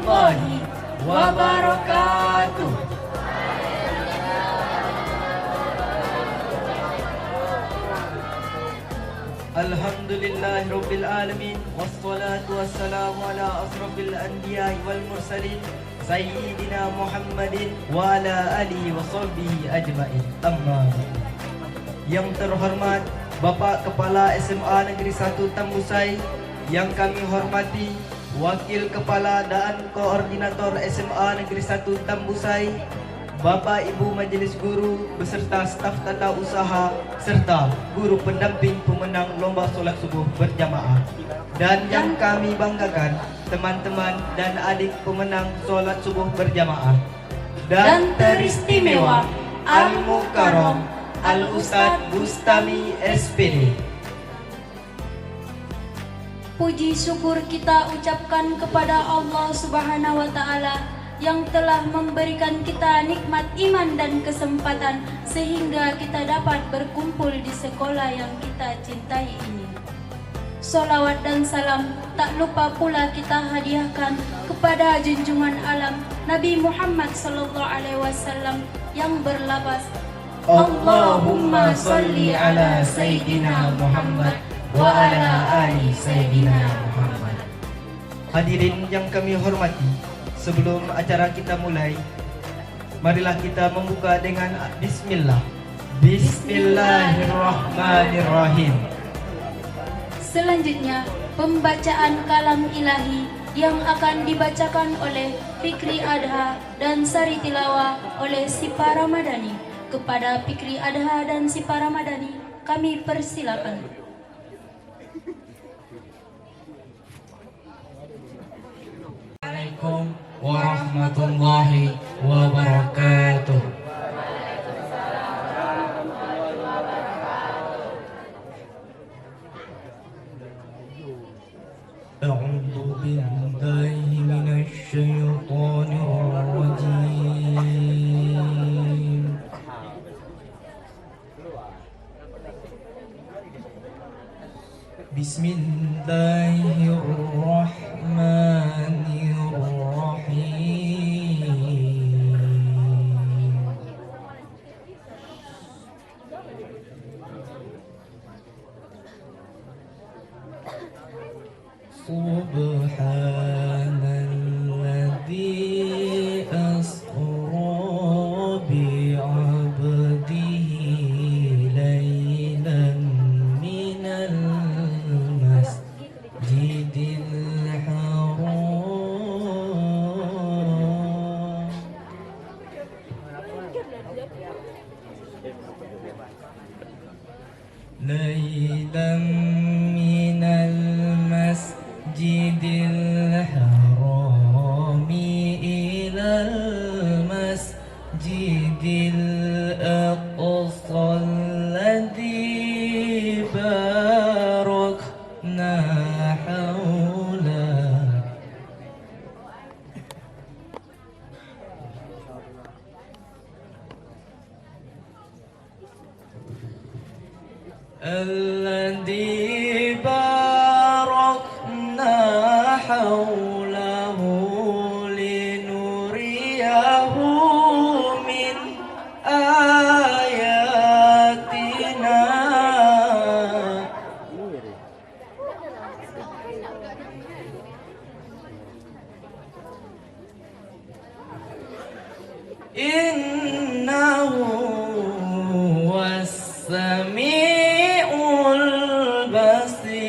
warahmatullahi wabarakatuh. Alhamdulillahirabbil alamin wassalatu wassalamu ala asrofil anbiya'i wal mursalin sayyidina Muhammadin wa ala alihi wa sahbihi ajmain. Amma ba'du. Yang terhormat Bapak Kepala SMA Negeri 1 Tambusai, yang kami hormati Wakil Kepala dan Koordinator SMA Negeri 1 Tambusai, Bapak Ibu Majelis Guru beserta staf tata usaha serta guru pendamping pemenang lomba solat subuh berjamaah, dan yang kami banggakan teman-teman dan adik pemenang solat subuh berjamaah dan teristimewa Al-Mukarram Al-Ustadz Bustami SPD. Puji syukur kita ucapkan kepada Allah Subhanahu wa Ta'ala yang telah memberikan kita nikmat iman dan kesempatan sehingga kita dapat berkumpul di sekolah yang kita cintai ini. Solawat dan salam tak lupa pula kita hadiahkan kepada junjungan alam Nabi Muhammad SAW yang berlafaz Allahumma salli ala Sayyidina Muhammad wa ala ali Sayyidina Muhammad. Hadirin yang kami hormati, sebelum acara kita mulai, marilah kita membuka dengan bismillah. Bismillahirrahmanirrahim. Selanjutnya, pembacaan kalam ilahi yang akan dibacakan oleh Fikri Adha dan Sari Tilawah oleh Sipa Ramadhani. Kepada Fikri Adha dan Sipa Ramadhani, kami persilakan. Assalamualaikum warahmatullahi wabarakatuh. A'udzu billahi minasy syaithanir rajim. Bismillahirrahmanirrahim. Subhanalladzi asra bi'abdihi laylan minal masjidil haram laylan minal masjidil harami ilal masjidil aqsa alladzi barakna hawlah. Alladzi barakna hawlahu linuriyahu min ayatina. Innahu was-sami'ul basir.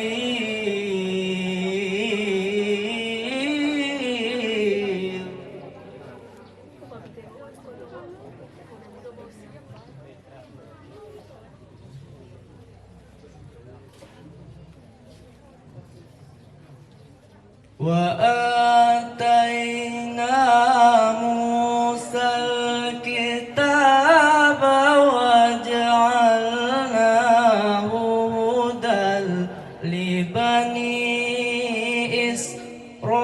Wa atayna Musal kitaba wa ja'alnahu hudal li bani Israil.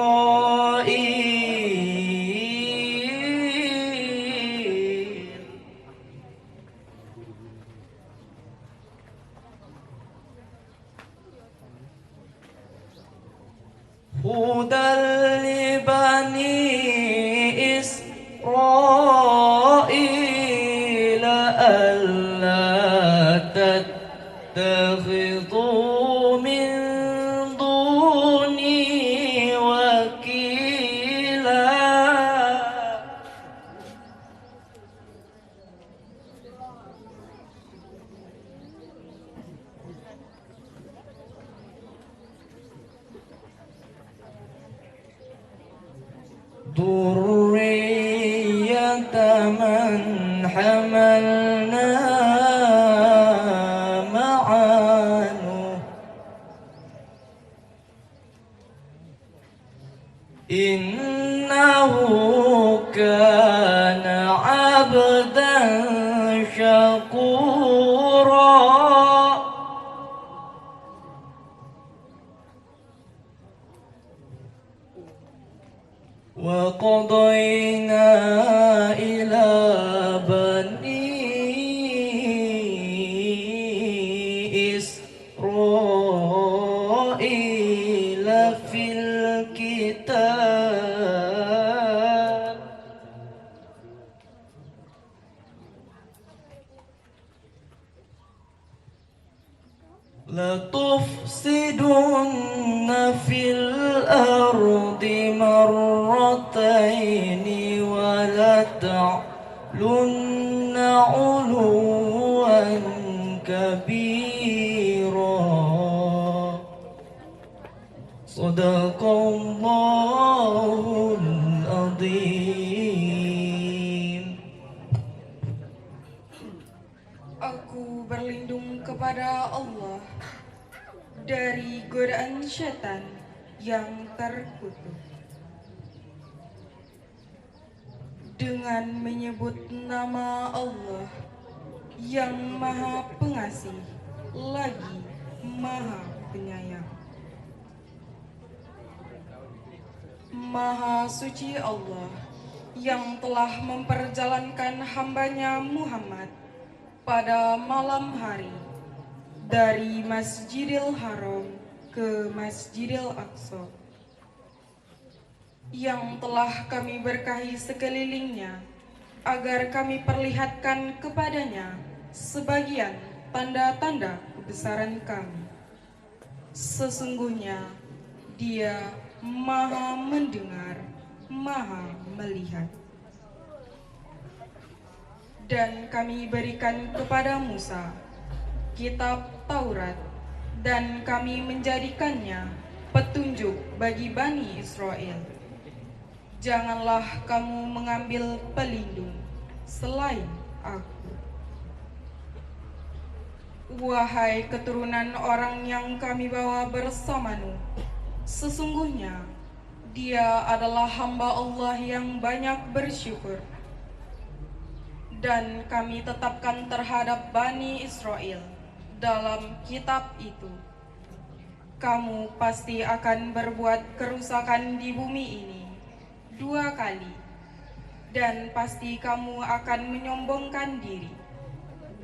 Hudal li bani ذرية من حملنا مع نوح إنه كان عبدا شكورا وقضينا إلى بني إسرائيل في الكتاب لتفسدن في الأرض مرتين ولتعلن علوا كبيرا صدق الله العظيم. Aku berlindung kepada Allah dari godaan syaitan yang terkutuk. Dengan menyebut nama Allah yang Maha Pengasih lagi Maha Penyayang. Maha suci Allah yang telah memperjalankan hambanya Muhammad pada malam hari dari Masjidil Haram ke Masjidil Aqsa, yang telah kami berkahi sekelilingnya agar kami perlihatkan kepadanya sebagian tanda-tanda kebesaran kami. Sesungguhnya Dia Maha mendengar, Maha melihat. Dan kami berikan kepada Musa kitab Taurat, dan kami menjadikannya petunjuk bagi Bani Israel. Janganlah kamu mengambil pelindung selain aku. Wahai keturunan orang yang kami bawa bersama Nuh, sesungguhnya dia adalah hamba Allah yang banyak bersyukur. Dan kami tetapkan terhadap Bani Israel dalam kitab itu, kamu pasti akan berbuat kerusakan di bumi ini 2 kali, dan pasti kamu akan menyombongkan diri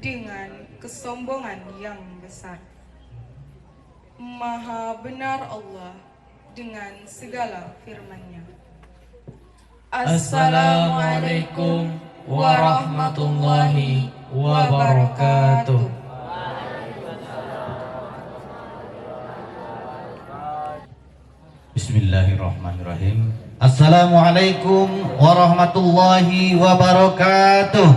dengan kesombongan yang besar. Maha benar Allah dengan segala firman-Nya. Assalamualaikum warahmatullahi wabarakatuh. Bismillahirrahmanirrahim. Assalamualaikum warahmatullahi wabarakatuh.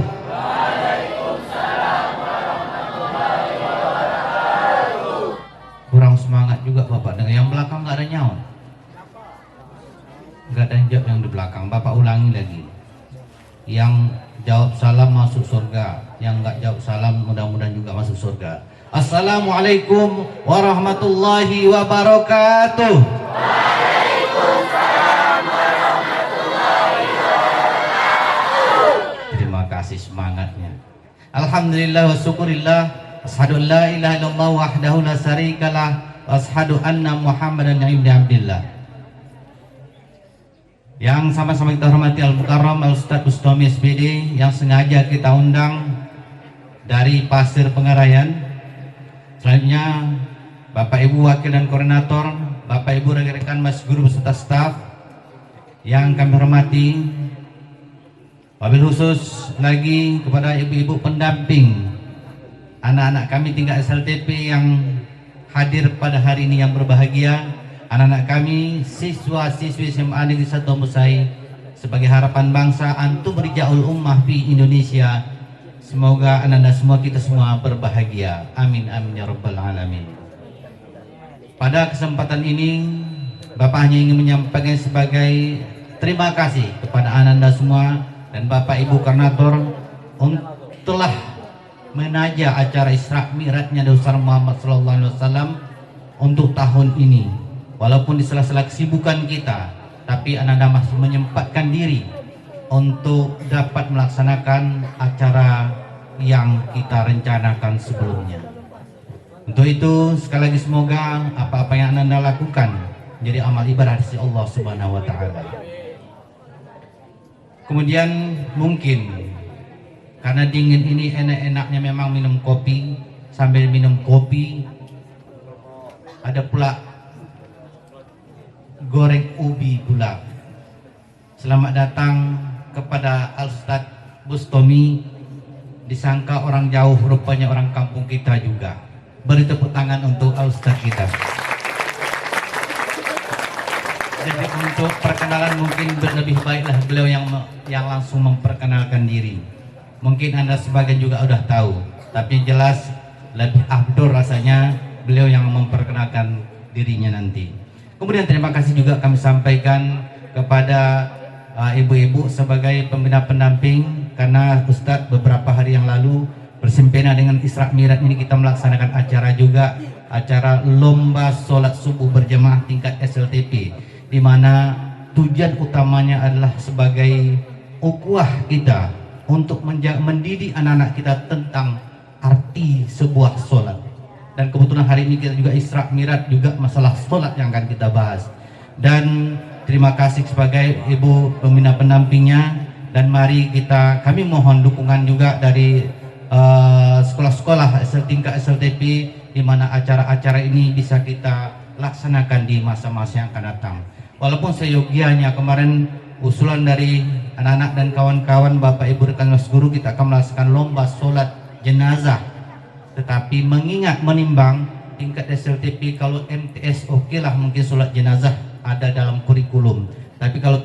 Kurang semangat juga Bapak, dengan yang belakang nggak ada nyawa. Nggak ada yang jawab yang di belakang. Bapak ulangi lagi. Yang jawab salam masuk surga, yang nggak jawab salam mudah-mudahan juga masuk surga. Assalamualaikum warahmatullahi wabarakatuh. Waalaikumsalam warahmatullahi wabarakatuh. Terima kasih semangatnya. Alhamdulillah wa syukurillah, asyhadu an la ilaha illallah wahdahu la syarikalah, wa asyhadu anna Muhammadan ibnu Abdillah. Yang sama-sama kita hormati Al-Mukarram Al-Ustaz Bustami SPD yang sengaja kita undang dari Pasir Pengarayan. Selanjutnya Bapak Ibu Wakil dan Koordinator, Bapak Ibu rekan-rekan Mas Guru beserta staf yang kami hormati. Wabil khusus lagi kepada ibu-ibu pendamping anak-anak kami tingkat SLTP yang hadir pada hari ini yang berbahagia. Anak-anak kami, siswa-siswi SMA Negeri 1 Musai, sebagai harapan bangsa, antum rijaul ummah fi Indonesia. Semoga anak-anak semua kita semua berbahagia. Amin amin ya rabbal alamin. Pada kesempatan ini, Bapak hanya ingin menyampaikan sebagai terima kasih kepada Ananda semua dan Bapak Ibu Koordinator telah menajah acara Isra Mi'rajnya Rasulullah Muhammad SAW untuk tahun ini. Walaupun di sela-sela kesibukan kita, tapi Ananda masih menyempatkan diri untuk dapat melaksanakan acara yang kita rencanakan sebelumnya. Untuk itu sekali lagi semoga apa-apa yang Ananda lakukan menjadi amal ibadah dari Allah Subhanahu wa taala. Kemudian mungkin karena dingin ini enak-enaknya memang minum kopi, sambil minum kopi ada pula goreng ubi pula. Selamat datang kepada Al-Ustadz Bustomi, disangka orang jauh rupanya orang kampung kita juga. Beri tepuk tangan untuk Al-Ustadz kita. Jadi untuk perkenalan mungkin lebih baiklah beliau yang langsung memperkenalkan diri. Mungkin Anda sebagian juga udah tahu, tapi jelas lebih afdol rasanya beliau yang memperkenalkan dirinya nanti. Kemudian terima kasih juga kami sampaikan kepada ibu-ibu sebagai pembina pendamping, karena Ustadz beberapa hari yang lalu bersempena dengan Isra Mi'raj ini kita melaksanakan acara juga, acara lomba sholat subuh berjamaah tingkat SLTP, di mana tujuan utamanya adalah sebagai ukhuwah kita untuk mendidik anak-anak kita tentang arti sebuah sholat. Dan kebetulan hari ini kita juga Isra Mi'raj juga masalah sholat yang akan kita bahas. Dan terima kasih sebagai ibu pembina pendampingnya, dan mari kami mohon dukungan juga dari sekolah-sekolah tingkat SLTP, di mana acara-acara ini bisa kita laksanakan di masa-masa yang akan datang. Walaupun seyogianya kemarin usulan dari anak-anak dan kawan-kawan Bapak Ibu rekan Mas Guru, kita akan melaksanakan lomba sholat jenazah. Tetapi mengingat menimbang tingkat SLTP, kalau MTS oke lah mungkin sholat jenazah ada dalam kurikulum. Tapi kalau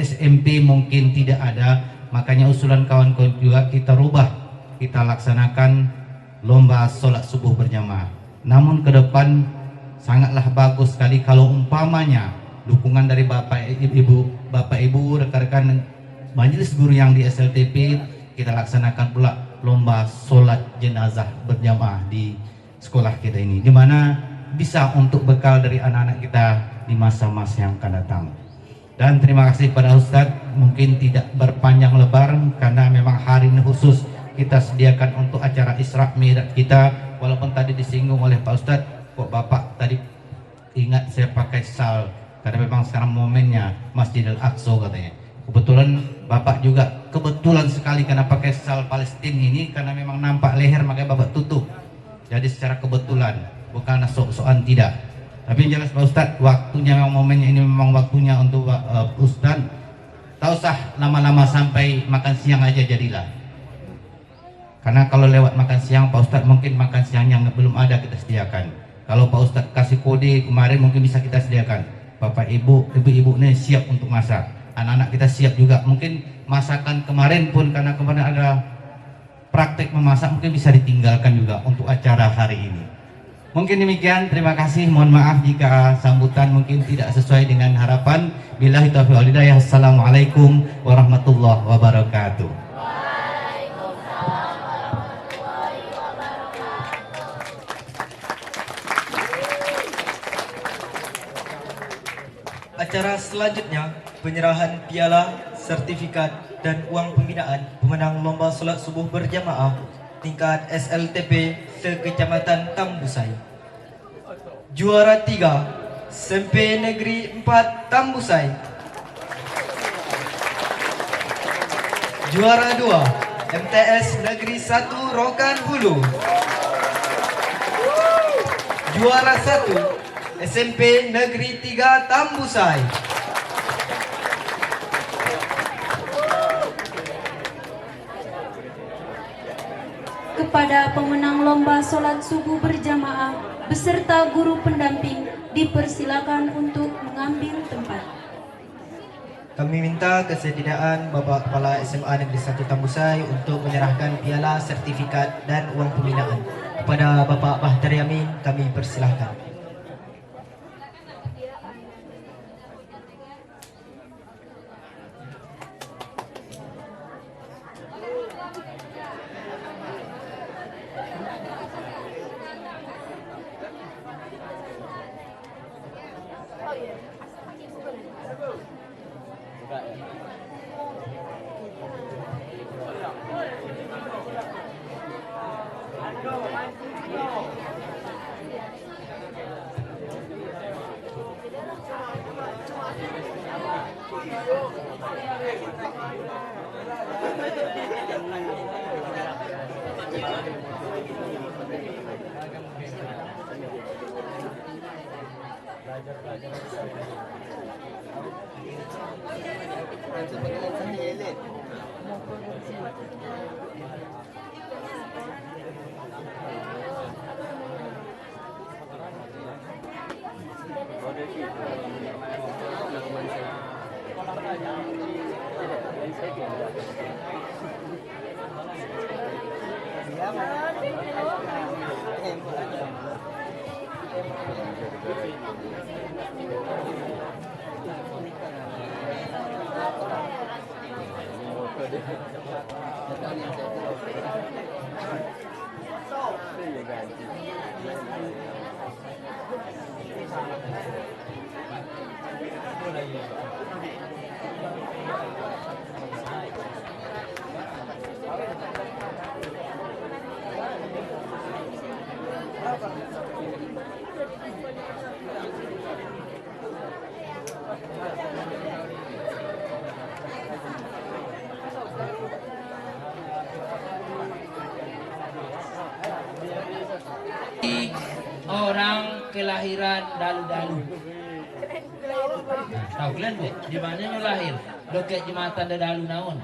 SMP mungkin tidak ada, makanya usulan kawan-kawan juga kita rubah, kita laksanakan lomba sholat subuh berjamaah. Namun ke depan sangatlah bagus sekali kalau umpamanya dukungan dari Bapak Ibu, rekan-rekan majelis guru yang di SLTP, kita laksanakan pula lomba sholat jenazah berjamaah di sekolah kita ini, di mana bisa untuk bekal dari anak-anak kita di masa-masa yang akan datang. Dan terima kasih pada Ustadz, mungkin tidak berpanjang lebar karena memang hari ini khusus kita sediakan untuk acara Isra Mi'raj kita. Walaupun tadi disinggung oleh Pak Ustadz, kok Bapak tadi ingat saya pakai sal, karena memang sekarang momennya Masjidil Aqsa katanya. Kebetulan Bapak juga kebetulan sekali karena pakai sal Palestina ini, karena memang nampak leher makanya Bapak tutup. Jadi secara kebetulan, bukan sok-sokan tidak. Tapi yang jelas Pak Ustadz, waktunya memang momennya ini memang waktunya untuk Ustadz. Tak usah lama-lama sampai makan siang aja jadilah. Karena kalau lewat makan siang Pak Ustadz mungkin makan siang yang belum ada kita sediakan. Kalau Pak Ustadz kasih kode kemarin mungkin bisa kita sediakan. Bapak Ibu, ibu-ibu ini siap untuk masak. Anak-anak kita siap juga. Mungkin masakan kemarin pun karena kemarin ada praktek memasak mungkin bisa ditinggalkan juga untuk acara hari ini. Mungkin demikian, terima kasih. Mohon maaf jika sambutan mungkin tidak sesuai dengan harapan. Billahi taufiq wal hidayah. Assalamualaikum warahmatullahi wabarakatuh. Acara selanjutnya penyerahan piala, sertifikat, dan uang pembinaan pemenang lomba sholat subuh berjamaah tingkat SLTP se-Kecamatan Tambusai. Juara 3 SMP Negeri 4 Tambusai. Juara 2 MTS Negeri 1 Rokan Hulu. Juara 1 SMP Negeri 3 Tambusai. Kepada pemenang lomba sholat subuh berjamaah beserta guru pendamping dipersilakan untuk mengambil tempat. Kami minta kesediaan Bapak Kepala SMA Negeri 1 Tambusai untuk menyerahkan piala, sertifikat, dan uang pembinaan. Kepada Bapak Bahtar Yamin kami persilahkan. Orang kelahiran dalu-dalu. Nah, tahu kalian bu, di mana nu lahir? Loket jembatan dalu naon?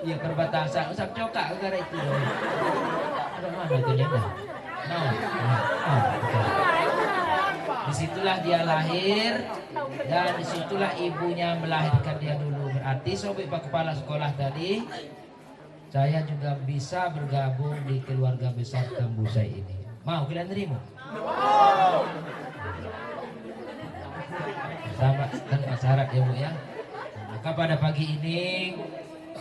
Iya perbatasan, usap cokak negara itu. Ada mana itu nyata? Naon? Disitulah dia lahir dan disitulah ibunya melahirkan dia dulu. Berarti sobat pak kepala sekolah tadi, saya juga bisa bergabung di keluarga besar Kambusai ini. Mau kalian terima? Sama tanpa syarat ya bu ya. Maka pada pagi ini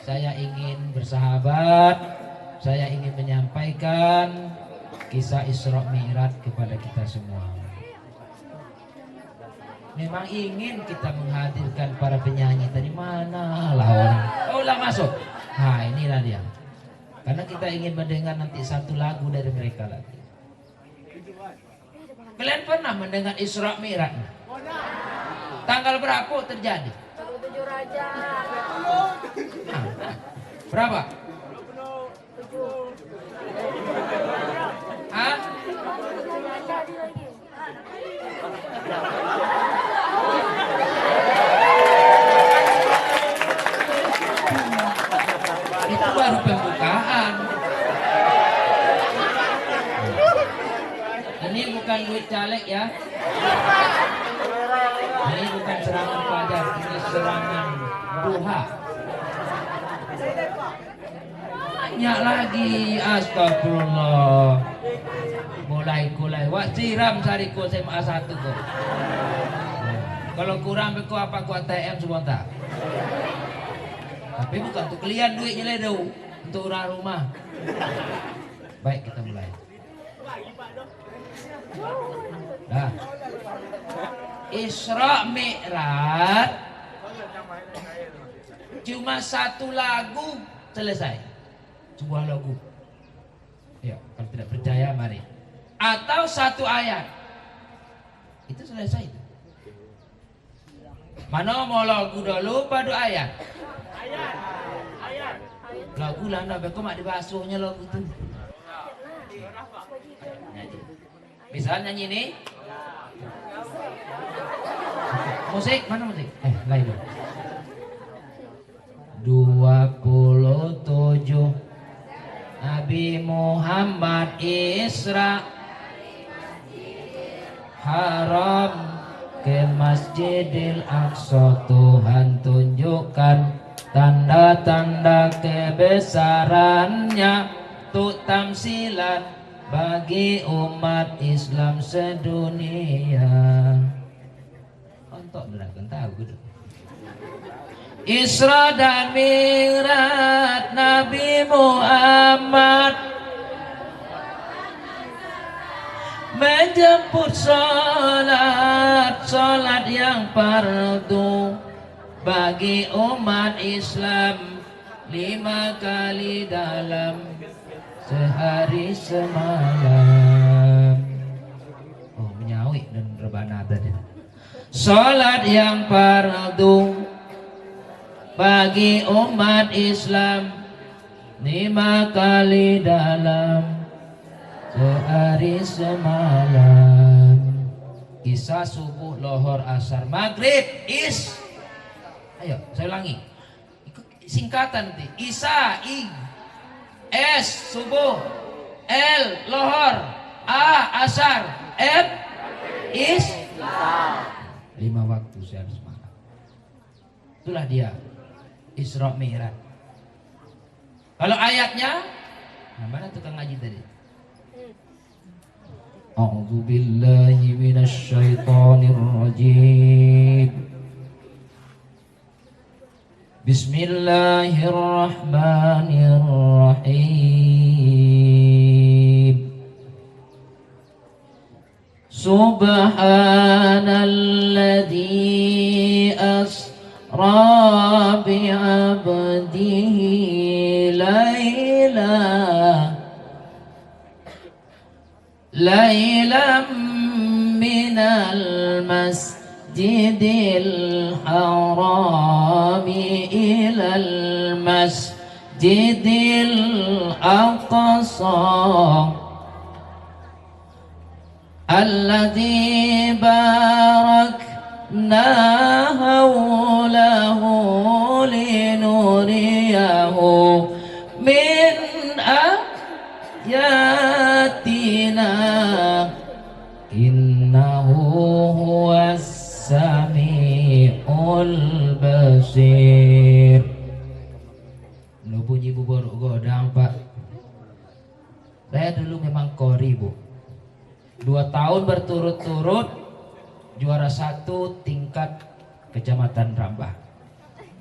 saya ingin bersahabat, saya ingin menyampaikan kisah Isra Mi'raj kepada kita semua. Memang ingin kita menghadirkan para penyanyi tadi, mana lah orang. Oh lah masuk. Nah inilah dia. Karena kita ingin mendengar nanti satu lagu dari mereka lagi. Kalian pernah mendengar Isra Mi'raj? Tanggal berapa terjadi? 27 Rajab. Berapa? 7. Hah? Itu baru pembukaan. Ini bukan duit caleg ya. Ini bukan serangan fajar, ini serangan duha. Banyak lagi, astagfirullah. Mulai wak siram sariku SMA 1 kok. Kalau kurang beku apa ku ATM sebentar. Tapi bukan untuk kalian duitnya ledo, untuk orang rumah. Baik, kita mulai. Nah, Isra Mi'raj cuma satu lagu selesai. Sebuah lagu. Ya, kalau tidak percaya mari. Atau satu ayat. Itu selesai. Mana mau lagu dulu pada ayat? Lagu lah nak beku mak dibasuhnya lagu tu. Bisa nyanyi ni? Musik mana musik? Lain dulu. 27 Nabi Muhammad Isra Haram ke Masjidil Aqsa. Tuhan tunjukkan tanda-tanda kebesarannya untuk tamsilan bagi umat Islam sedunia. Untuk nerangkan tahu gitu. Isra dan Mi'raj Nabi Muhammad menjemput sholat yang fardu bagi umat Islam 5 kali dalam sehari semalam. Oh, menyawi dan rebana tadi. Sholat yang fardu bagi umat Islam 5 kali dalam sehari semalam. Isya, subuh, lohor, asar, maghrib, ayo saya ulangi singkatan nanti. Isya, S, subuh, L, lohor, A, asar, F, 5 waktu sehari semalam. Itulah dia Isra Mi'raj. Kalau ayatnya, mana tukang ngaji tadi? A'udzu billahi minasy syaithanir rajim. Bismillahirrahmanirrahim. Subhanalladzi asra bi'abdihi laylan minal masjidil harami ilal masjidil aqsa alladzi barakna hawlahu linuriyahu min ayatina innahu huwas sami'ul basir. Lu bunyi bubur godang, Pak. Saya dulu memang kori, Bu. 2 tahun berturut-turut juara 1 tingkat Kecamatan Rambah.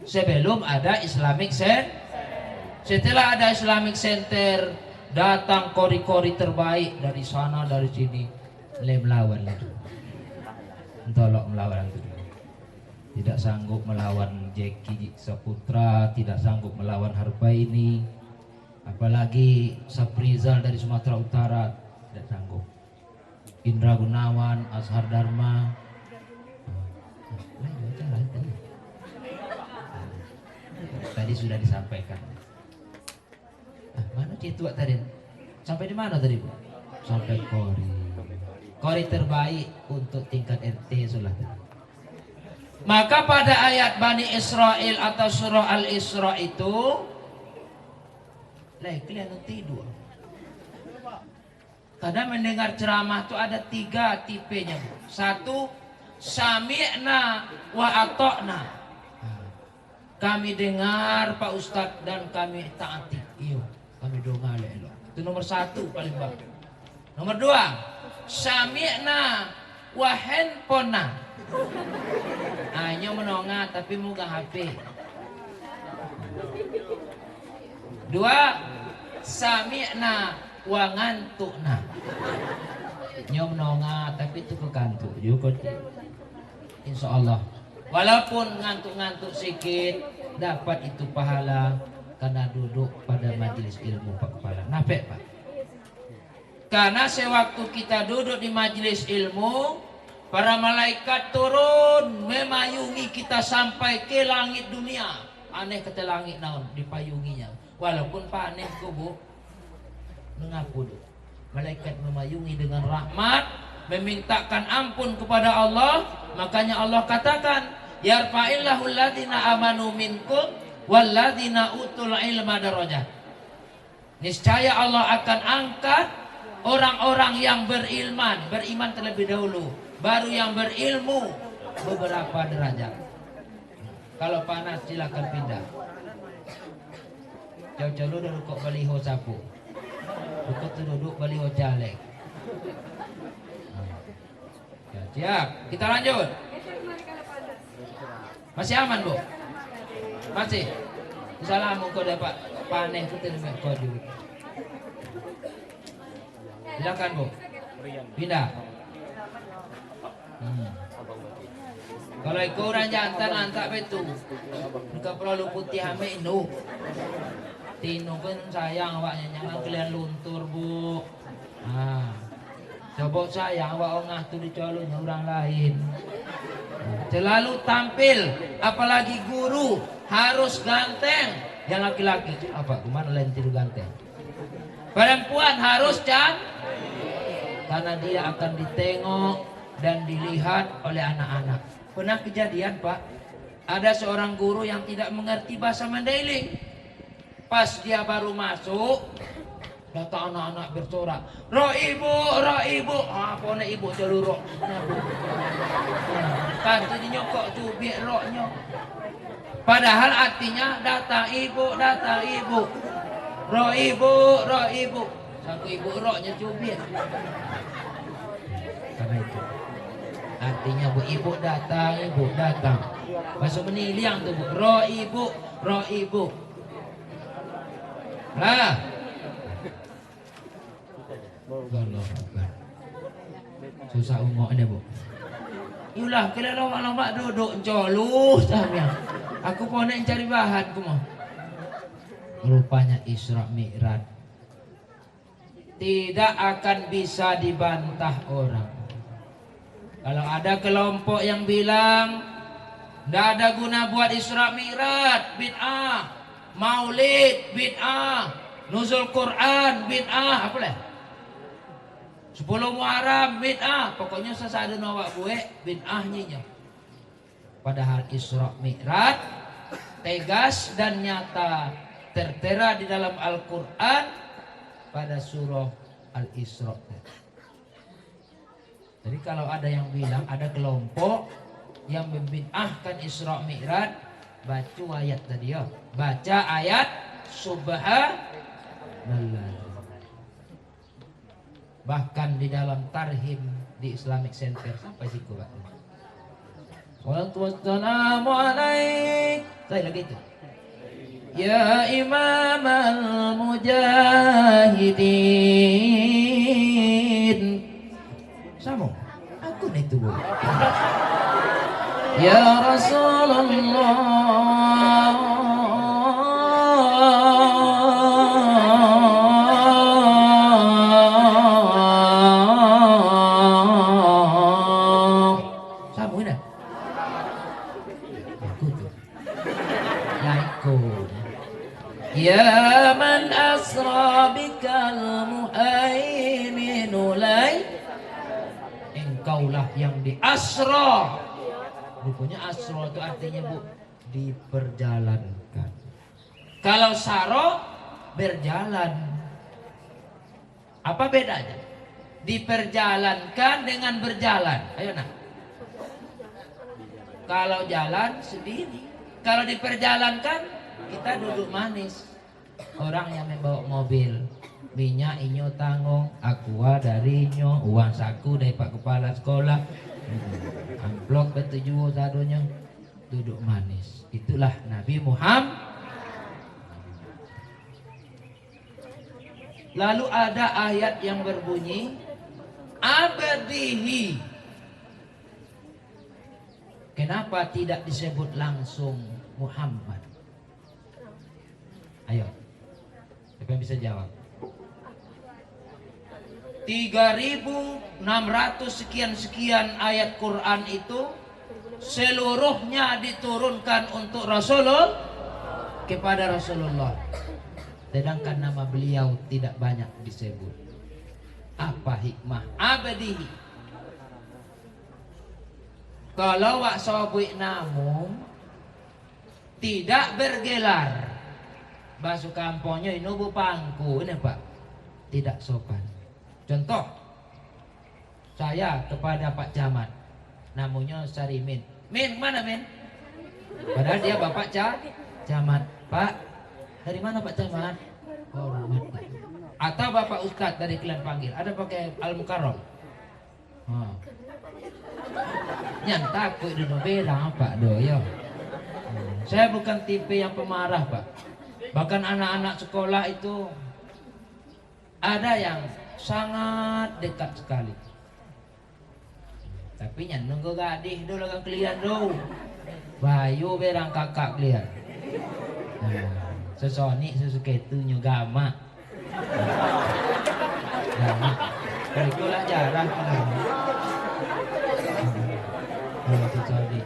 Sebelum ada Islamic Center. Setelah ada Islamic Center, datang kori-kori terbaik dari sana dari sini. Melawan itu. Tolok melawan itu. Tidak sanggup melawan Jeki Saputra, tidak sanggup melawan Harbaini. Apalagi Saprizal dari Sumatera Utara, tidak sanggup. Indra Gunawan, Ashar Dharma. Tadi sudah disampaikan. Mana Citua tadi? Sampai di mana tadi, Bu? Sampai kori terbaik untuk tingkat RT sudah. Maka pada ayat Bani Israel atau surah Al-Isra itu kalian tidur. Kadang mendengar ceramah itu ada 3 tipenya. 1, sami'na wa ata'na. Kami dengar Pak Ustadz dan kami taati. Iyo, kami donga lelo. Itu nomor 1 paling bagus. Nomor 2, sami'na wa handphona. Hanya menonga tapi muka HP. 2, sami'na wa ngantukna. Nyom nonga tapi itu kekantuk juga. Insya Allah. Walaupun ngantuk-ngantuk sedikit, dapat itu pahala karena duduk pada majelis ilmu Pak Kepala. Nafek, Pak. Karena sewaktu kita duduk di majelis ilmu, para malaikat turun memayungi kita sampai ke langit dunia. Aneh kata langit naon dipayunginya. Walaupun Pak aneh kok, Bu. Mengaku malaikat memayungi dengan rahmat, memintakan ampun kepada Allah. Makanya Allah katakan, yarfa'illahu alladhina amanu minkum walladhina utul ilma darajat. Niscaya Allah akan angkat orang-orang yang beriman terlebih dahulu, baru yang berilmu beberapa derajat. Kalau panas silakan pindah. Jauh-jauh dulu kok baliho sapu. Bukan duduk baliho caleg. Ya, siap, kita lanjut. Masih aman, Bu? Masih? Assalamualaikum kau dapat paneh itu terima kau dulu. Silakan, Bu. Pindah. Kalau ikut orang jantan antak betul. Enggak perlu putih ame itu. Tino kan sayang awaknya jangan kalian luntur bu. Coba sayang awak ongah tu dicoloknya orang lain. Selalu tampil, apalagi guru harus ganteng. Yang laki-laki apa? Kemana lain tidur ganteng? Perempuan harus karena dia akan ditengok dan dilihat oleh anak-anak. Pernah kejadian Pak, ada seorang guru yang tidak mengerti bahasa Mandailing. Pas dia baru masuk, datang anak-anak bersorak, roh ibu, roh ibu. Apa nak ibu celuruk? Pasti dinyokok cubit rohnya. Padahal artinya datang ibu, datang ibu. Roh ibu, roh ibu. Sangka ibu rohnya cubit. Karena itu. Artinya bu ibu datang. Masuk meniliang tu bu. Roh ibu, roh ibu. Lah. Allah Akbar. Susah umur ni bu. Yulah kira lama-lama duduk joluh samia. Aku pun nak cari bahan ku mah. Rupanya Isra Mi'raj tidak akan bisa dibantah orang. Kalau ada kelompok yang bilang tidak ada guna buat Isra Mi'raj, bid'ah, Maulid bid'ah, Nuzul Quran bid'ah, apa lah? 10 Muharram bid'ah, pokoknya sesada nawak gue bid'ahnya. Padahal Isra Mi'raj tegas dan nyata tertera di dalam Al-Quran pada surah Al-Isra. Jadi kalau ada yang bilang ada kelompok yang membid'ahkan Isra Mi'raj, baca ayat tadi ya. Baca ayat Subhanallah. Bahkan di dalam tarhim di Islamic Center sampai situ Pak. Wassalamu alaik. Saya lagi itu. Ya Imam al-Mujahidin. Sama. Aku nih tuh. Ya Rasulullah. Ya man asra bikal muhaiminu lay. Engkaulah yang diasra. Rupanya asra itu artinya bu diperjalankan. Kalau saro berjalan. Apa bedanya? Diperjalankan dengan berjalan. Ayo nak. Kalau jalan sendiri. Kalau diperjalankan kita duduk manis. Orang yang membawa mobil, minyak inyo tanggung, aqua darinya, uang saku dari pak kepala sekolah, amplop betujuh sadonya, duduk manis. Itulah Nabi Muhammad. Lalu ada ayat yang berbunyi abadihi. Kenapa tidak disebut langsung Muhammad? Ayo, siapa yang bisa jawab? 3.600 sekian ayat Quran itu seluruhnya diturunkan untuk Rasulullah, kepada Rasulullah. Sedangkan nama beliau tidak banyak disebut. Apa hikmah abadihi? Kalau wak sobik namun tidak bergelar. Basuh kampungnya ini bu pangku ini pak, tidak sopan. Contoh, saya kepada Pak Camat, namanya Sarimin. Min mana Min? Padahal dia bapak Camat. Pak, dari mana Pak Camat? Oh, Rahmat. Atau Bapak Ustadz dari kalian panggil, ada pakai Al-Mukarram. Nyantak kok di belang Pak doyo. Saya bukan tipe yang pemarah Pak. Bahkan anak-anak sekolah itu ada yang sangat dekat sekali. Tapi nyan nunggu gadih dulu kan kalian dulu. Bayu berang kakak kalian. Nah, sesoni sesuketunya gama. Gama. Itulah jarang kalian. Sesoni.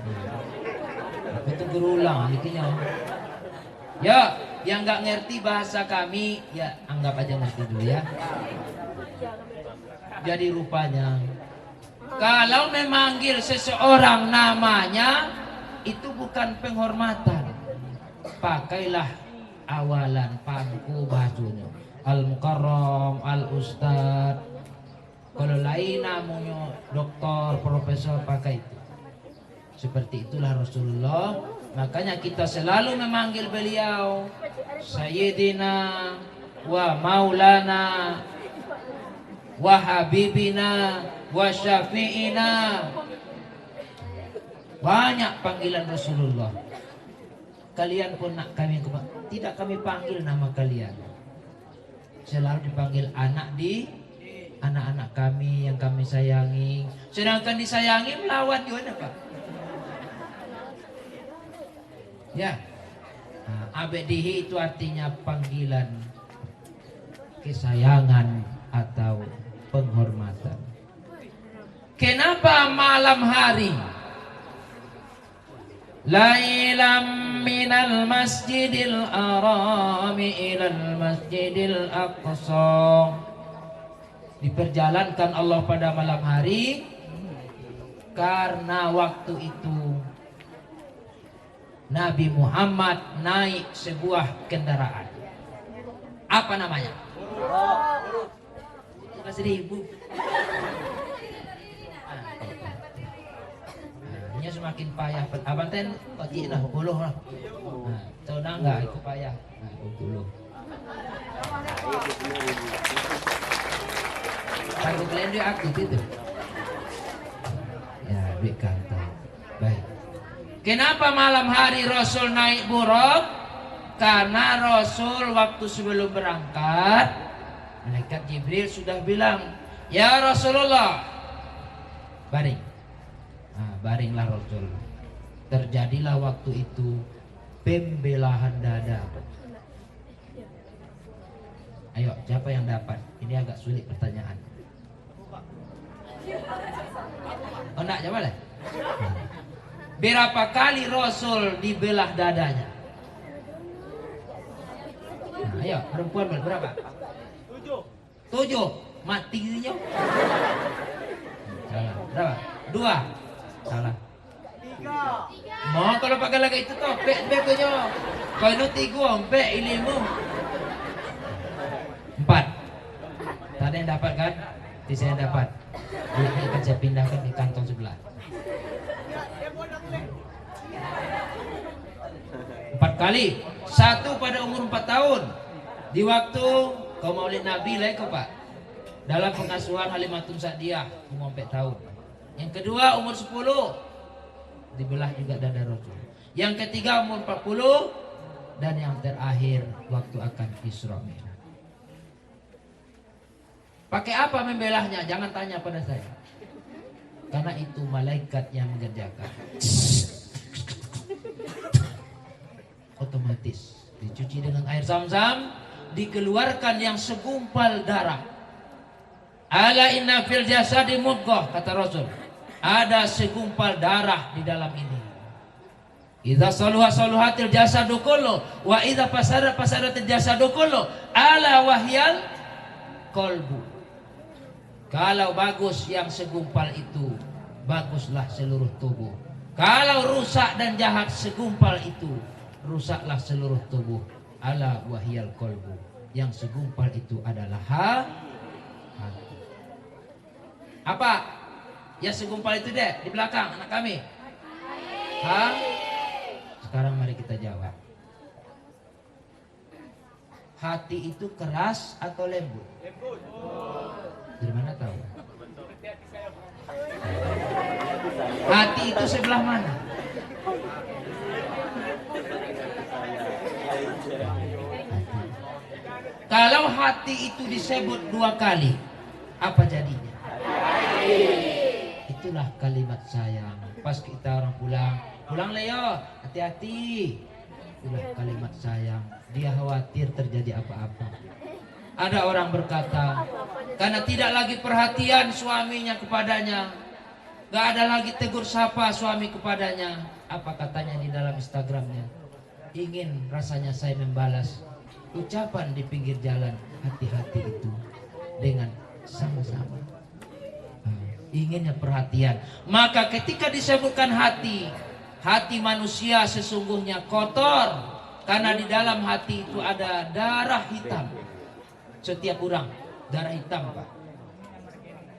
Aku tuh berulang diknya. Ya, yang nggak ngerti bahasa kami, ya anggap aja ngerti dulu ya. Jadi rupanya, kalau memanggil seseorang namanya, itu bukan penghormatan. Pakailah awalan pangku bajunya. Al-Mukarram, Al-Ustad. Kalau lain namanya doktor, profesor, pakai itu. Seperti itulah Rasulullah. Makanya kita selalu memanggil beliau Sayyidina wa Maulana wa Habibina wa Syafi'ina. Banyak panggilan Rasulullah. Kalian pun nak kami, tidak kami panggil nama kalian. Selalu dipanggil anak-anak kami yang kami sayangi. Sedangkan disayangi melawan juga Pak. Ya, nah, abedihi itu artinya panggilan kesayangan atau penghormatan. Kenapa malam hari? Lailam minal masjidil arami ilal masjidil aqsa. Diperjalankan Allah pada malam hari karena waktu itu Nabi Muhammad naik sebuah kendaraan. Apa namanya? 11.000. Ini semakin payah. Abang ten, kocik lah, puluh lah. Tahu enggak itu payah? Puluh. Kalau kalian dia aktif itu. Ya, duit kantong. Baik. Kenapa malam hari Rasul naik buruk? Karena Rasul waktu sebelum berangkat, malaikat Jibril sudah bilang, ya Rasulullah, baring. Nah, baringlah Rasul. Terjadilah waktu itu pembelahan dada. Ayo, siapa yang dapat? Ini agak sulit pertanyaan. Oh enggak, coba lah. Berapa kali Rasul dibelah dadanya? Nah, ayo, perempuan berapa? 7. Matinya. Salah. Berapa? 2. Salah. 3. Mau kalau pakai lagi itu toh, bekonya. Kalau itu 3, be ilimu. 4. Tadi yang dapat kan? Di saya dapat. Ini akan saya pindahkan di kantong sebelah. 4 kali. 1 pada umur 4 tahun. Di waktu kau maulid Nabi lah kau Pak. Dalam pengasuhan Halimatun Sa'diyah umur 4 tahun. Yang kedua umur 10. Dibelah juga dada Rasul. Yang ketiga umur 40. Dan yang terakhir waktu akan Isra Mi'raj. Pakai apa membelahnya? Jangan tanya pada saya. Karena itu malaikat yang mengerjakan. Otomatis dicuci dengan air zam-zam, dikeluarkan yang segumpal darah. Ala inna fil jasadi mudghah, kata Rasul. Ada segumpal darah di dalam ini. Idza saluha saluhatil jasadu kullu wa idza fasadatil jasadu kullu ala wahyal qalbu. Kalau bagus yang segumpal itu, baguslah seluruh tubuh. Kalau rusak dan jahat segumpal itu, rusaklah seluruh tubuh. Ala wahyal qalbu. Yang segumpal itu adalah hati. Apa? Ya segumpal itu deh di belakang anak kami. Sekarang mari kita jawab. Hati itu keras atau lembut? Lembut. Dari mana tahu? Hati itu sebelah mana? Kalau hati itu disebut 2 kali, Apa jadinya? Itulah kalimat sayang. Pas kita orang pulang Leo, hati-hati. Itulah kalimat sayang. Dia khawatir terjadi apa-apa. Ada orang berkata, karena tidak lagi perhatian suaminya kepadanya, gak ada lagi tegur sapa suami kepadanya. Apa katanya di dalam Instagramnya? Ingin rasanya saya membalas ucapan di pinggir jalan, hati-hati itu dengan sama-sama. Inginnya perhatian. Maka ketika disebutkan hati, hati manusia sesungguhnya kotor, karena di dalam hati itu ada darah hitam. Setiap orang darah hitam, Pak.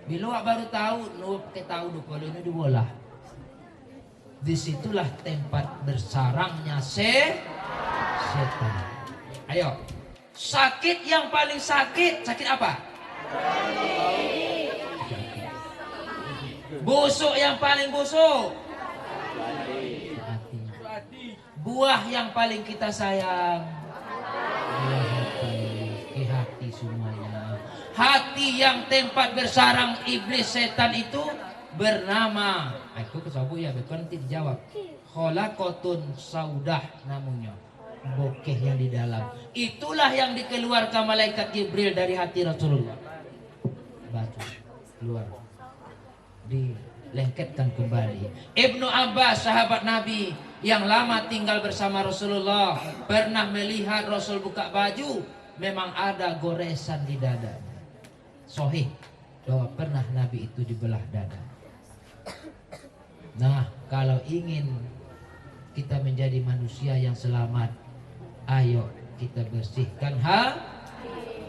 Bila baru tahu, lu tahu kalau ini dibolah. Disitulah tempat bersarangnya setan. Ayo, sakit yang paling sakit apa? Busuk yang paling busuk. Buah yang paling kita sayang. Hati semuanya. Hati yang tempat bersarang iblis setan itu bernama, aku kesabu ya, betul nanti dijawab. Kholakotun saudah namanya, bokeh yang di dalam. Itulah yang dikeluarkan malaikat Jibril dari hati Rasulullah. Batu keluar, dilengketkan kembali. Ibnu Abbas, sahabat Nabi yang lama tinggal bersama Rasulullah, pernah melihat Rasul buka baju, memang ada goresan di dada. Sahih bahwa pernah Nabi itu dibelah dada. Nah, kalau ingin kita menjadi manusia yang selamat, ayo kita bersihkan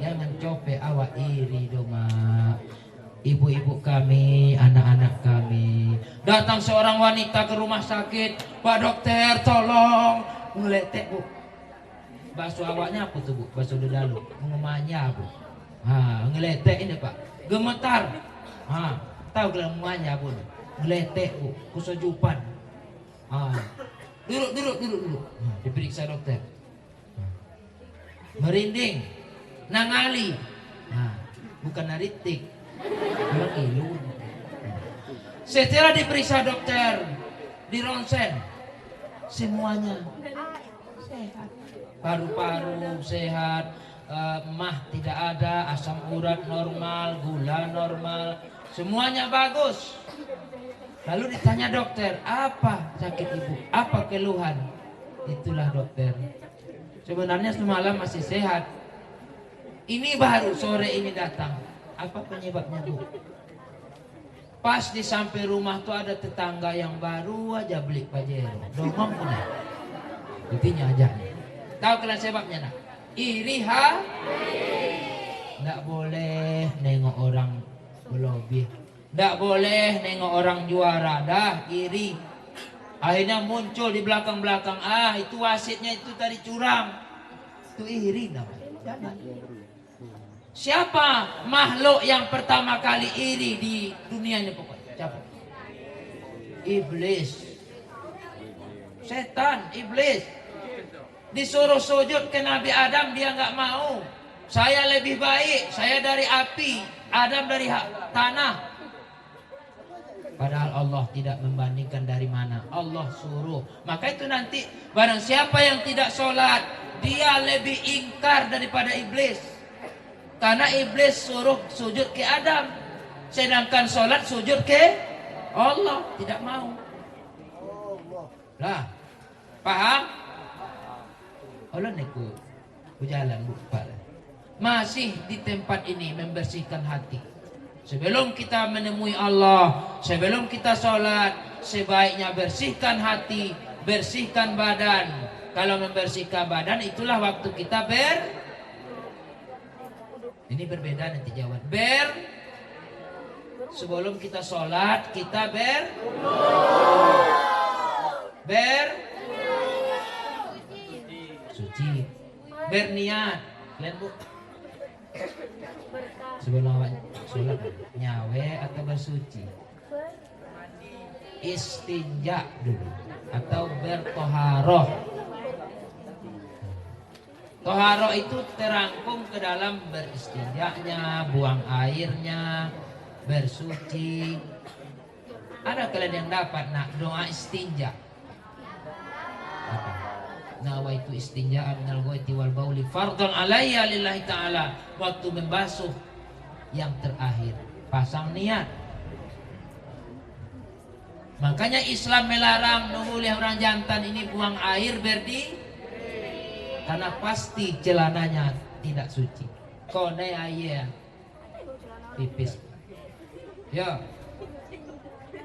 jangan cope awak iri doma. Ibu-ibu kami, anak-anak kami, datang seorang wanita ke rumah sakit, Pak dokter tolong, ngeletek bu. Bakso awaknya apa tuh bu? Bakso dedalu, mengemanya bu. Ngeletek ini pak, gemetar. Tahu gelang mengemanya bu? Ngeletek bu, kusojupan. Duduk. Diperiksa dokter. Merinding, nangali. Bukan naritik. Setelah diperiksa dokter, di ronsen, semuanya sehat. Paru-paru sehat, mah tidak ada, asam urat normal, gula normal, semuanya bagus. Lalu ditanya dokter, apa sakit ibu? Apa keluhan? Itulah dokter. Sebenarnya semalam masih sehat. Ini baru sore ini datang. Apa penyebabnya bu? Pas di sampai rumah tuh ada tetangga yang baru aja beli pajero. Dongong punya. Intinya aja. Tahu kalian sebabnya nak? Iri Nggak boleh nengok orang berlebih. Nggak boleh nengok orang juara. Dah iri. Akhirnya muncul di belakang-belakang. Itu wasitnya itu tadi curang. Itu iri namanya. Jangan. Siapa makhluk yang pertama kali iri di dunia ini pokoknya? Siapa? Iblis. Setan, iblis. Disuruh sujud ke Nabi Adam, dia nggak mau. Saya lebih baik, saya dari api, Adam dari tanah. Padahal Allah tidak membandingkan dari mana. Allah suruh. Maka itu nanti barang siapa yang tidak sholat, dia lebih ingkar daripada iblis. Karena iblis suruh sujud ke Adam, sedangkan sholat sujud ke Allah, tidak mau. Lah, paham? Allah neku berjalan lupa. Masih di tempat ini membersihkan hati. Sebelum kita menemui Allah, sebelum kita sholat, sebaiknya bersihkan hati, bersihkan badan. Kalau membersihkan badan, itulah waktu kita ini berbeda nanti jawab. Sebelum kita sholat, kita suci. Berniat. Lihat bu. Sebelum awak sholat, nyawe atau bersuci? Istinja dulu. Atau bertoharoh. Toharo itu terangkum ke dalam beristinjanya, buang airnya, bersuci. Ada kalian yang dapat nak doa istinja? Apa? Nawaitu istinja minal ghaiti wal bauli fardhan alayya lillahi ta'ala. Waktu membasuh yang terakhir, pasang niat. Makanya Islam melarang nunggu orang jantan ini buang air berdi, karena pasti celananya tidak suci. Kone ayah pipis. Ya,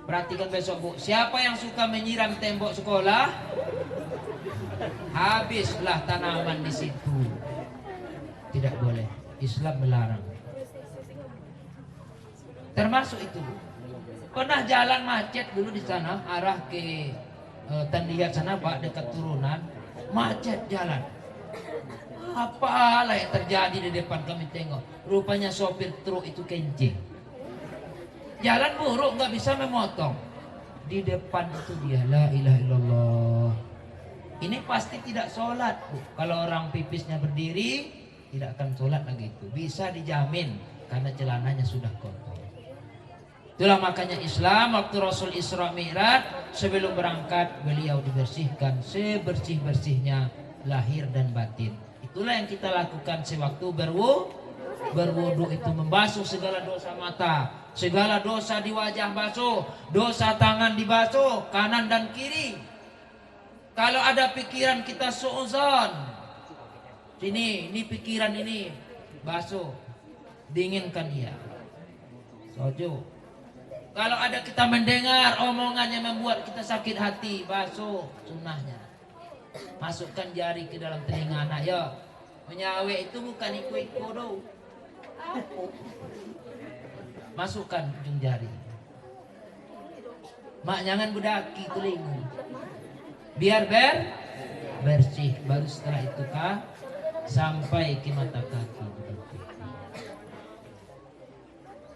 perhatikan besok Bu. Siapa yang suka menyiram tembok sekolah, habislah tanaman di situ. Tidak boleh. Islam melarang. Termasuk itu. Pernah jalan macet dulu di sana, arah ke Tendiat sana Pak, dekat turunan, macet jalan. Apalah yang terjadi di depan kami tengok. Rupanya sopir truk itu kencing. Jalan buruk, nggak bisa memotong. Di depan itu dia, la ilaha illallah. Ini pasti tidak sholat Bu. Kalau orang pipisnya berdiri, tidak akan sholat lagi itu. Bisa dijamin karena celananya sudah kotor. Itulah makanya Islam waktu Rasul Isra Mi'raj, sebelum berangkat beliau dibersihkan sebersih-bersihnya lahir dan batin. Itulah yang kita lakukan sewaktu berwudu itu, membasuh segala dosa mata, segala dosa di wajah basuh, dosa tangan dibasuh, kanan dan kiri. Kalau ada pikiran kita suuzon, sini, ini pikiran ini basuh, dinginkan dia. Sojo. Kalau ada kita mendengar omongannya membuat kita sakit hati, basuh, sunnahnya. Masukkan jari ke dalam telinga anak ya. Menyawe itu bukan iku-iku do. Masukkan ujung jari. Mak jangan bedaki telinga. Biar bersih. Baru setelah itu sampai ke mata kaki.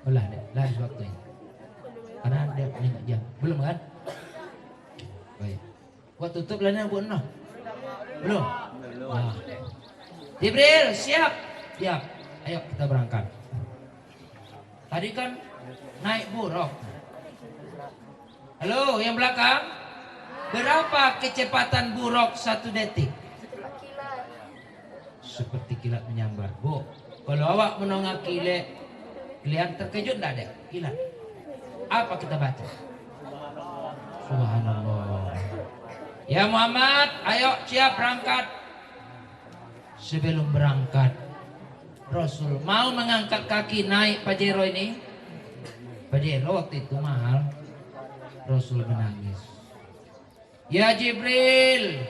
Belah deh, laris waktu ini. Karena dia nengok jam. Belum kan? Baik. Gua tutup lainnya Bu Noh. Belum? Nah. Jibril, siap. Siap. Ayo kita berangkat. Tadi kan naik buruk. Halo, yang belakang. Berapa kecepatan buruk 1 detik? Seperti kilat menyambar. Bu, kalau awak menongak kilat, kalian terkejut enggak dek? Kilat. Apa kita baca? Subhanallah. Ya Muhammad, ayo siap berangkat. Sebelum berangkat, Rasul mau mengangkat kaki naik Pajero ini. Pajero waktu itu mahal. Rasul menangis. Ya Jibril,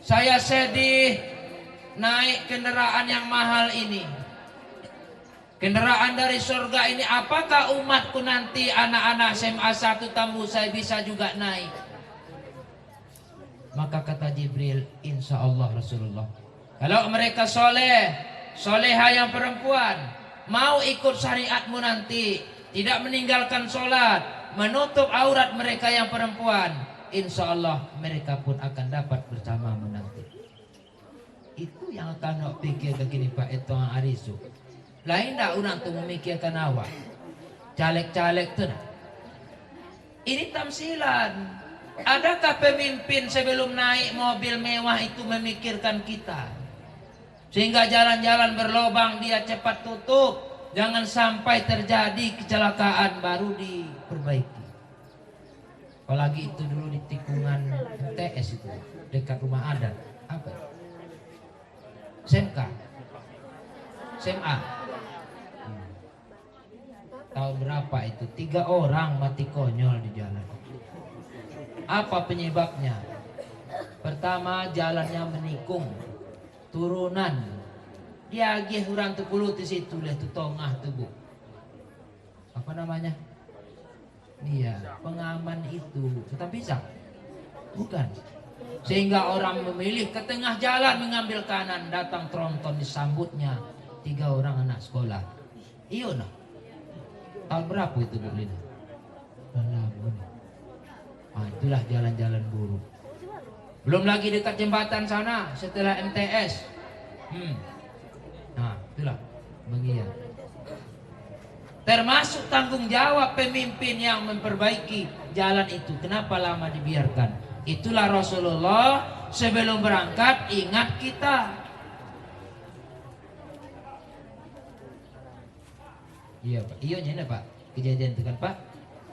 saya sedih naik kendaraan yang mahal ini. Kendaraan dari surga ini, apakah umatku nanti anak-anak SMA 1 Tambu saya bisa juga naik? Maka kata Jibril, insya Allah Rasulullah, kalau mereka soleha yang perempuan, mau ikut syariatmu nanti, tidak meninggalkan sholat, menutup aurat mereka yang perempuan, insya Allah mereka pun akan dapat bersamamu nanti. Itu yang akan nak pikir begini Pak Etong Arisu. Lain tak orang tu memikirkan awak. Caleg-caleg tu nak. Ini tamsilan. Adakah pemimpin sebelum naik mobil mewah itu memikirkan kita? Sehingga jalan-jalan berlobang dia cepat tutup. Jangan sampai terjadi kecelakaan baru diperbaiki. Apalagi itu dulu di tikungan MTS itu. Dekat rumah adat. Apa? SMK. SMA. Tahun berapa itu? 3 orang mati konyol di jalan. Apa penyebabnya? Pertama, jalannya menikung, turunan. Dia agih orang tepuluh di situ leh tu tongah tu Bu. Apa namanya? Iya, pengaman itu. Tetap bisa? Bukan. Sehingga orang memilih ke tengah jalan mengambil kanan, datang tronton disambutnya 3 orang anak sekolah. Iyo nah. Tahun berapa itu Bu Lina? Itulah jalan-jalan buruk. Belum lagi dekat jembatan sana setelah MTS. Nah, itulah mengiang. Termasuk tanggung jawab pemimpin yang memperbaiki jalan itu. Kenapa lama dibiarkan? Itulah Rasulullah sebelum berangkat ingat kita. Iya Pak, iya ini Pak. Kejadian itu kan Pak.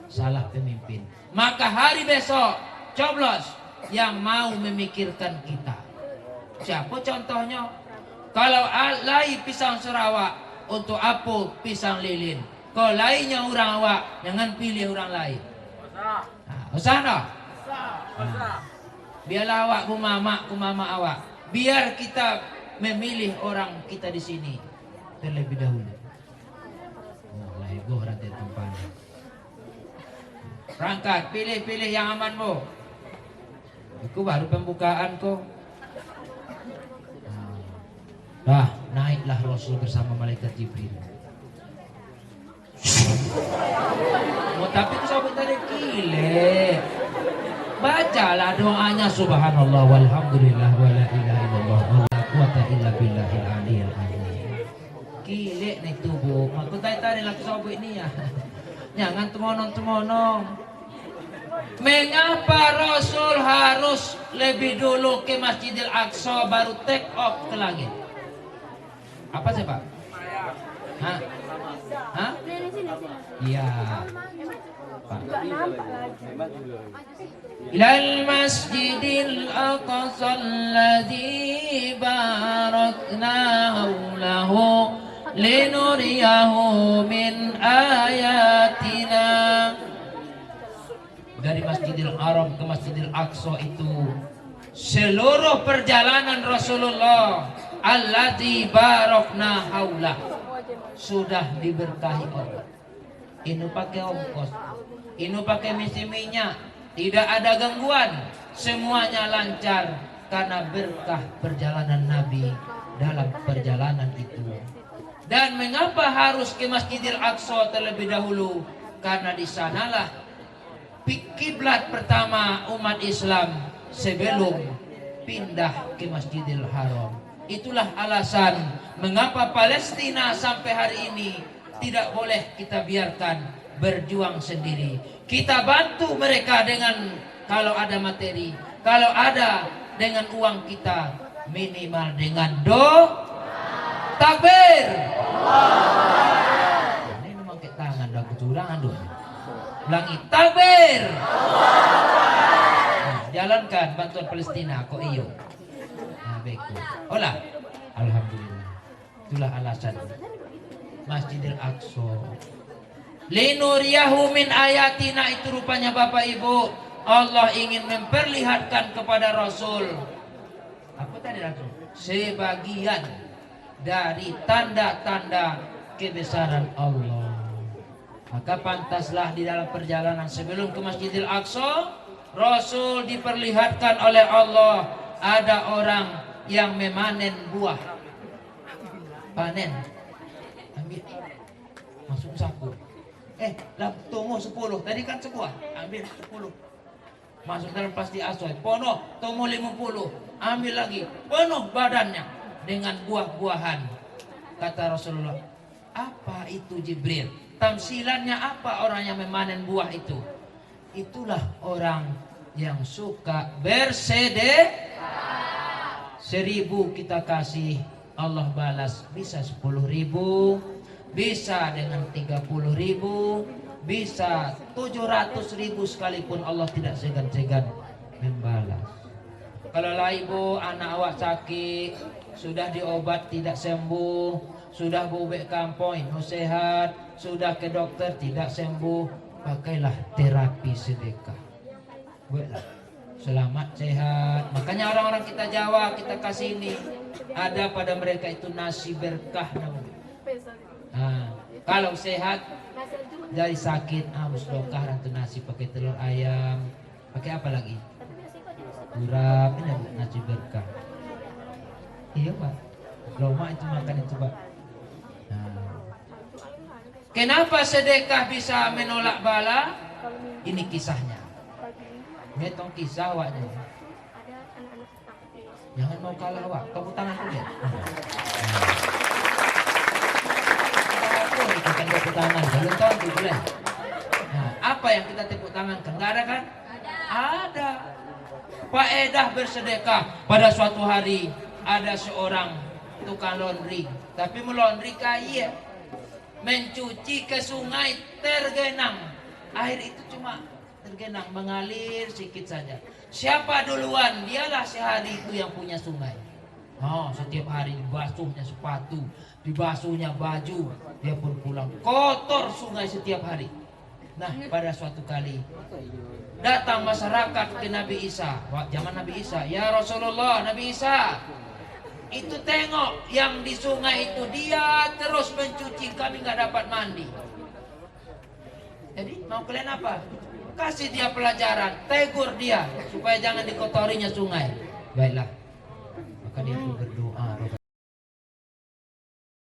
Salah pemimpin. Maka hari besok coblos yang mau memikirkan kita. Siapa contohnya? Kalau lai pisang Sarawak, untuk apa pisang lilin? Kalau lainnya orang awak, jangan pilih orang lain. Usah dah. Biarlah awak ku mama awak. Biar kita memilih orang kita di sini terlebih dahulu. Oh, lah ibu orang tempat. Berangkat, pilih yang aman bu. Itu baru pembukaan kok. Dah, naiklah Rasul bersama malaikat Jibril. Oh, tapi itu sobat tadi gile. Bacalah doanya subhanallah walhamdulillah wala ilaha illallah wala quwata illa billahil aliyil azim. Gile nih tuh bu. Aku tadi lah sobat ini ya. Jangan temonong. Mengapa Rasul harus lebih dulu ke Masjidil Aqsa baru take off ke langit? Apa sih Pak? Hah? Iya. Pak. Ilal Masjidil Aqsa alladzi barakna haulahu linuriyahu min ayatina. Dari Masjidil Haram ke Masjidil Aqsa itu seluruh perjalanan Rasulullah alladzi barakna haulah sudah diberkahi Allah. Ini pakai ongkos, ini pakai misi minyak, tidak ada gangguan, semuanya lancar karena berkah perjalanan Nabi dalam perjalanan itu. Dan mengapa harus ke Masjidil Aqsa terlebih dahulu? Karena di sanalah kiblat pertama umat Islam sebelum pindah ke Masjidil Haram. Itulah alasan mengapa Palestina sampai hari ini tidak boleh kita biarkan berjuang sendiri. Kita bantu mereka dengan kalau ada materi, kalau ada dengan uang kita, minimal dengan takbir. Ini memang ke tangan dah kecurangan doh. Ulangi takbir. Nah, jalankan bantuan Palestina kok iyo. Nah, baik. Olah. Alhamdulillah. Itulah alasan Masjidil Aqsa. Linuriyahu min ayatina, itu rupanya Bapak Ibu, Allah ingin memperlihatkan kepada Rasul. Apa tadi Rasul? Sebagian dari tanda-tanda kebesaran Allah. Maka pantaslah di dalam perjalanan sebelum ke Masjidil Aqsa, Rasul diperlihatkan oleh Allah ada orang yang memanen buah. Panen. Ambil. Masuk saku. Lah tunggu 10. Tadi kan sebuah. Ambil 10. Masuk dalam plastik asoy. Pono, tunggu 50. Ambil lagi. Penuh badannya dengan buah-buahan. Kata Rasulullah, apa itu Jibril? Tamsilannya apa orang yang memanen buah itu? Itulah orang yang suka bersedekah. 1000 kita kasih, Allah balas bisa 10.000, bisa dengan 30.000, bisa 700.000 sekalipun Allah tidak segan-segan membalas. Kalau lah ibu anak awak sakit, sudah diobat tidak sembuh, sudah bubek kampung no sehat, sudah ke dokter tidak sembuh, pakailah terapi sedekah. Buatlah selamat sehat. Makanya orang-orang kita Jawa kita kasih ini, ada pada mereka itu nasi berkah namanya. Nah, kalau sehat dari sakit musdokah rantu nasi pakai telur ayam, pakai apa lagi? Urap, ini nasi berkah. Iya Pak, Roma itu makan itu Pak. Nah. Kenapa sedekah bisa menolak bala? Ini kisahnya. Metong kisah waknya. Jangan mau kalah wak. Tepuk tangan dulu ya. Kita kan tepuk tangan. Kalau tahun tuh boleh. Nah, apa yang kita tepuk tangan? Enggak ada kan? Ada. Faedah bersedekah. Pada suatu hari ada seorang tukang laundry, tapi melaundry kaya, mencuci ke sungai tergenang. Air itu cuma tergenang, mengalir sedikit saja. Siapa duluan? Dialah sehari itu yang punya sungai. Oh, setiap hari dibasuhnya sepatu, dibasuhnya baju, dia pun pulang kotor sungai setiap hari. Nah, pada suatu kali datang masyarakat ke Nabi Isa. Wah, zaman Nabi Isa, ya Rasulullah, Nabi Isa, itu tengok yang di sungai itu dia terus mencuci, kami nggak dapat mandi. Jadi mau kalian apa? Kasih dia pelajaran, tegur dia supaya jangan dikotorinya sungai. Baiklah, maka dia pun berdoa.